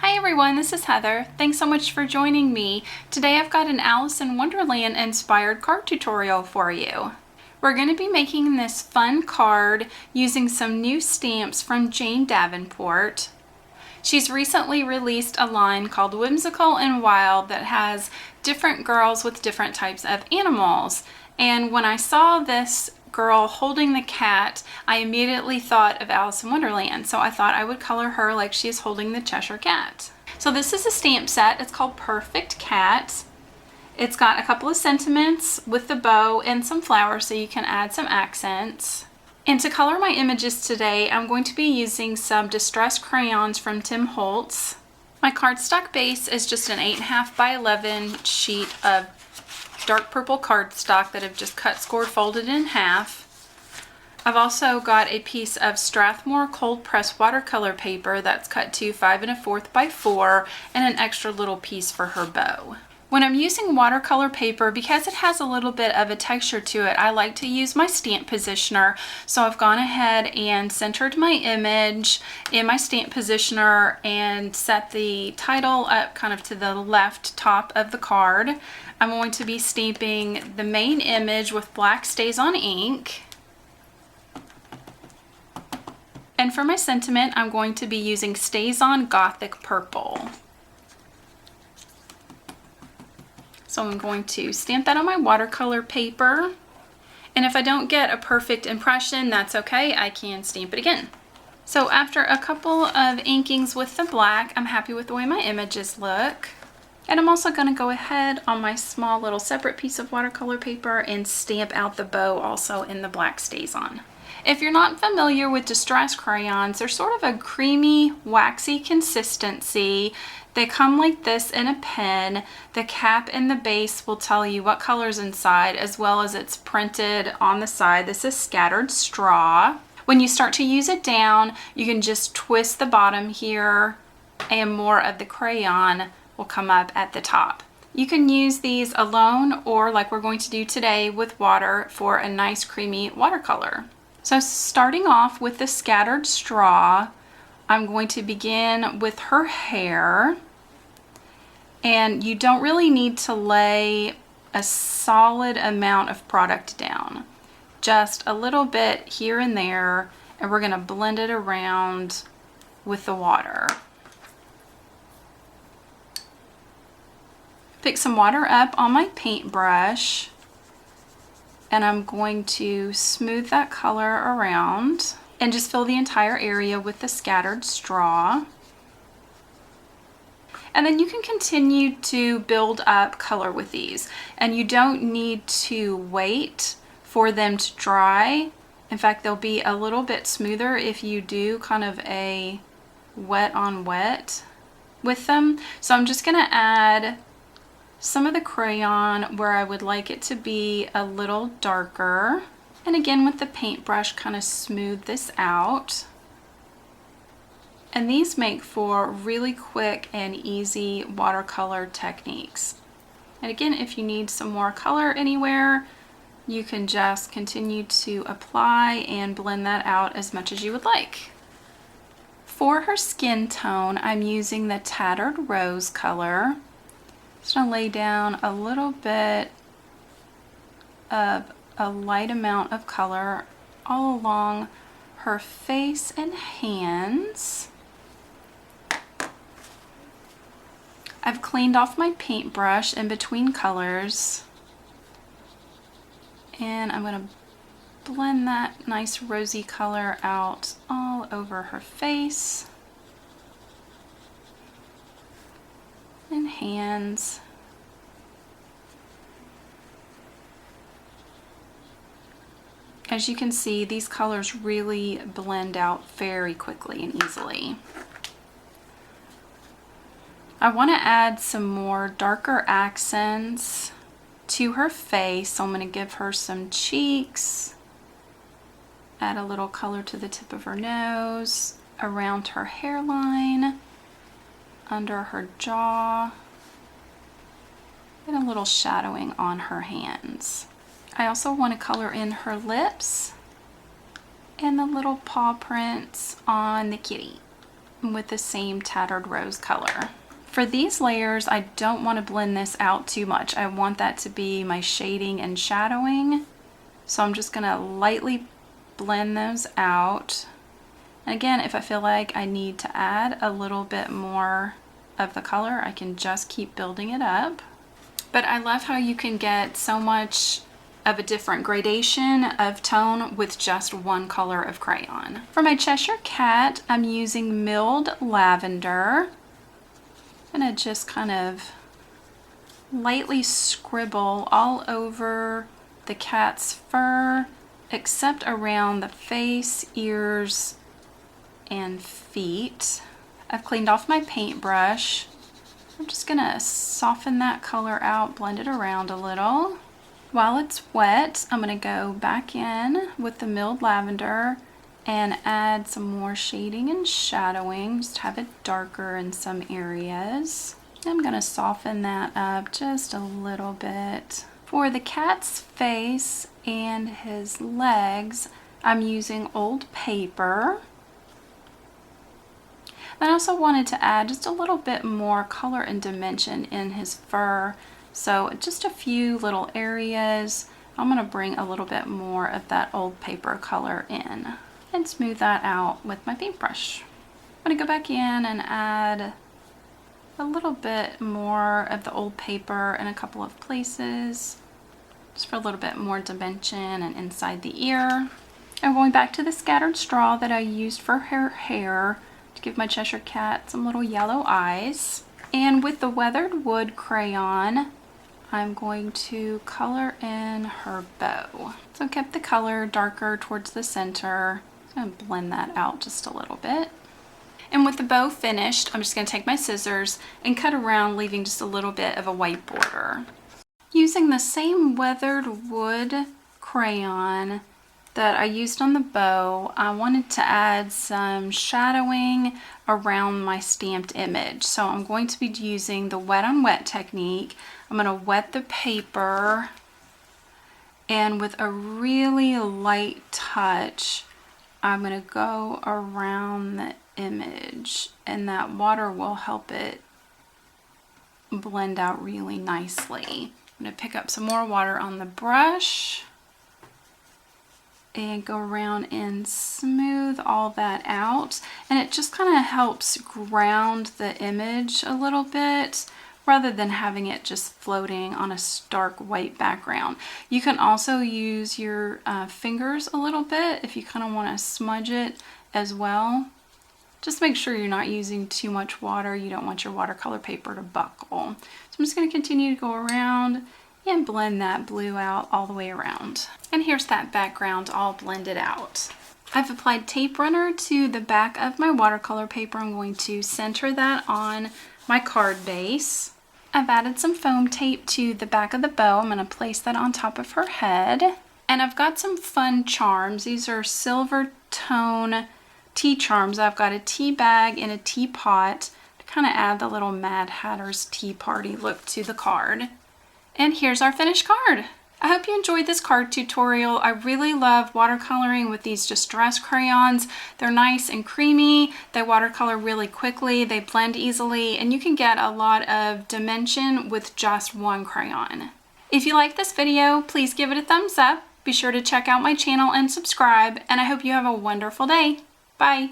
Hi everyone, this is Heather. Thanks so much for joining me. Today I've got an Alice in Wonderland inspired card tutorial for you. We're going to be making this fun card using some new stamps from Jane Davenport. She's recently released a line called Whimsical and Wild that has different girls with different types of animals. And when I saw this girl holding the cat, I immediately thought of Alice in Wonderland. So I thought I would color her like she's holding the Cheshire Cat. So this is a stamp set. It's called Perfect Cat. It's got a couple of sentiments with the bow and some flowers so you can add some accents. And to color my images today, I'm going to be using some Distress Crayons from Tim Holtz. My cardstock base is just an 8.5 by 11 sheet of dark purple cardstock that I've just cut, scored, folded in half. I've also got a piece of Strathmore cold press watercolor paper that's cut to 5 1/4 by 4 and an extra little piece for her bow. When I'm using watercolor paper, because it has a little bit of a texture to it, I like to use my stamp positioner. So I've gone ahead and centered my image in my stamp positioner and set the title up kind of to the left top of the card. I'm going to be stamping the main image with black Stays-On ink. And for my sentiment, I'm going to be using Stays-On Gothic Purple. So I'm going to stamp that on my watercolor paper. And if I don't get a perfect impression, that's okay. I can stamp it again. So after a couple of inkings with the black, I'm happy with the way my images look. And I'm also going to go ahead on my small little separate piece of watercolor paper and stamp out the bow also in the black Stays-On. If you're not familiar with Distress Crayons, they're sort of a creamy, waxy consistency. They come like this in a pen. The cap and the base will tell you what color's inside, as well as it's printed on the side. This is scattered straw. When you start to use it down, you can just twist the bottom here and more of the crayon will come up at the top. You can use these alone or like we're going to do today with water for a nice creamy watercolor. So starting off with the scattered straw, I'm going to begin with her hair. And you don't really need to lay a solid amount of product down. Just a little bit here and there, and we're going to blend it around with the water. Pick some water up on my paintbrush, and I'm going to smooth that color around and just fill the entire area with the scattered straw. And then you can continue to build up color with these, and you don't need to wait for them to dry. In fact, they'll be a little bit smoother if you do kind of a wet on wet with them. So I'm just going to add some of the crayon where I would like it to be a little darker. And again, with the paintbrush, kind of smooth this out. And these make for really quick and easy watercolor techniques. And again, if you need some more color anywhere, you can just continue to apply and blend that out as much as you would like. For her skin tone, I'm using the Tattered Rose color. Just gonna lay down a little bit of a light amount of color all along her face and hands. I've cleaned off my paintbrush in between colors, and I'm going to blend that nice rosy color out all over her face and hands. As you can see, these colors really blend out very quickly and easily. I want to add some more darker accents to her face. So I'm going to give her some cheeks, add a little color to the tip of her nose, around her hairline, under her jaw, and a little shadowing on her hands. I also want to color in her lips and the little paw prints on the kitty. with the same tattered rose color. For these layers, I don't want to blend this out too much. I want that to be my shading and shadowing. So I'm just gonna lightly blend those out. And again, if I feel like I need to add a little bit more of the color, I can just keep building it up. But I love how you can get so much of a different gradation of tone with just one color of crayon. For my Cheshire Cat, I'm using milled lavender. I'm gonna just kind of lightly scribble all over the cat's fur, except around the face, ears, and feet. I've cleaned off my paintbrush. I'm just gonna soften that color out, blend it around a little. While it's wet, I'm gonna go back in with the milled lavender and add some more shading and shadowing, just have it darker in some areas. I'm gonna soften that up just a little bit. For the cat's face and his legs, I'm using old paper. I also wanted to add just a little bit more color and dimension in his fur. So just a few little areas. I'm gonna bring a little bit more of that old paper color in and smooth that out with my paintbrush. I'm gonna go back in and add a little bit more of the old paper in a couple of places, just for a little bit more dimension and inside the ear. I'm going back to the scattered straw that I used for her hair to give my Cheshire Cat some little yellow eyes. And with the weathered wood crayon, I'm going to color in her bow. So I kept the color darker towards the center. I'm going to blend that out just a little bit. And with the bow finished, I'm just going to take my scissors and cut around, leaving just a little bit of a white border. Using the same weathered wood crayon that I used on the bow, I wanted to add some shadowing around my stamped image. So I'm going to be using the wet on wet technique. I'm going to wet the paper, and with a really light touch, I'm going to go around the image, and that water will help it blend out really nicely. I'm going to pick up some more water on the brush and go around and smooth all that out, and it just kind of helps ground the image a little bit rather than having it just floating on a stark white background. You can also use your fingers a little bit if you kind of want to smudge it as well. Just make sure you're not using too much water. You don't want your watercolor paper to buckle. So I'm just going to continue to go around and blend that blue out all the way around. And here's that background all blended out. I've applied tape runner to the back of my watercolor paper. I'm going to center that on my card base. I've added some foam tape to the back of the bow. I'm going to place that on top of her head. And I've got some fun charms. These are silver tone tea charms. I've got a tea bag and a teapot to kind of add the little Mad Hatter's tea party look to the card. And here's our finished card. I hope you enjoyed this card tutorial. I really love watercoloring with these Distress crayons. They're nice and creamy. They watercolor really quickly. They blend easily, and you can get a lot of dimension with just one crayon. If you like this video, please give it a thumbs up. Be sure to check out my channel and subscribe, and I hope you have a wonderful day. Bye.